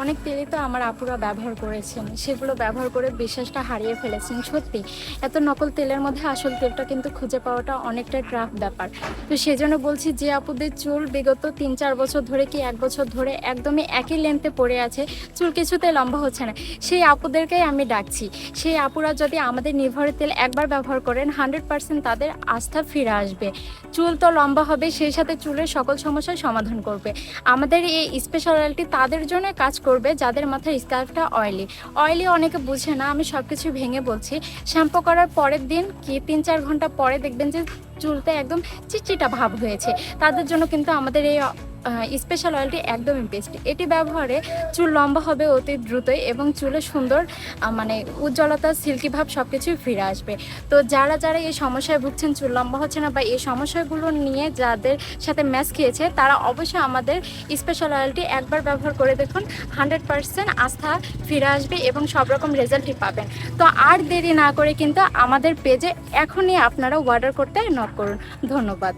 অনেক তেলই তো আমার আপুরা ব্যবহার করেছেন, সেগুলো ব্যবহার করে বিশ্বাসটা হারিয়ে ফেলেছেন। সত্যি এত নকল তেলের মধ্যে আসল তেলটা কিন্তু খুঁজে পাওয়াটা অনেকটা টাফ ব্যাপার। তো সেজন্য বলছি, যে আপুদের চুল বিগত 3-4 বছর ধরে কি 1 বছর ধরে একদমই একই লেন্থে পড়ে আছে, চুল কিছুতে লম্বা হচ্ছে না, সেই আপুদেরকেই আমি ডাকছি। সেই আপুরা যদি আমাদের নির্ভরের তেল একবার ব্যবহার করেন, 100% তাদের আস্থা ফিরে আসবে। চুল তো লম্বা হবে, সেই সাথে চুলের সকল সমস্যার সমাধান করবে। আমাদের এই স্পেশাল অয়েলটি তাদের জন্য কাজ করবে যাদের মাথার স্ক্যাল্পটা অয়েলি। অনেকে বুঝে না, আমি সব কিছু ভেঙে বলছি। শ্যাম্পু করার পরের দিন কি 3-4 ঘন্টা পরে দেখবেন যে চুলটা একদম চিটচিটা ভাব হয়েছে। তাদের জন্য কিন্তু আমাদের এই স্পেশাল অয়েলটি একদমই বেস্ট। এটি ব্যবহারে চুল লম্বা হবে অতি দ্রুতই এবং চুলে সুন্দর মানে উজ্জ্বলতা, সিল্কি ভাব সব কিছুই ফিরে আসবে। তো যারা যারা এই সমস্যায় ভুগছেন, চুল লম্বা হচ্ছে না বা এই সমস্যাগুলো নিয়ে যাদের সাথে ম্যাচ খেয়েছে, তারা অবশ্যই আমাদের স্পেশাল অয়েলটি একবার ব্যবহার করে দেখুন। 100% আস্থা ফিরে আসবে এবং সব রকম রেজাল্টই পাবেন। তো আর দেরি না করে কিন্তু আমাদের পেজে এখনই আপনারা অর্ডার করতে নক করুন। ধন্যবাদ।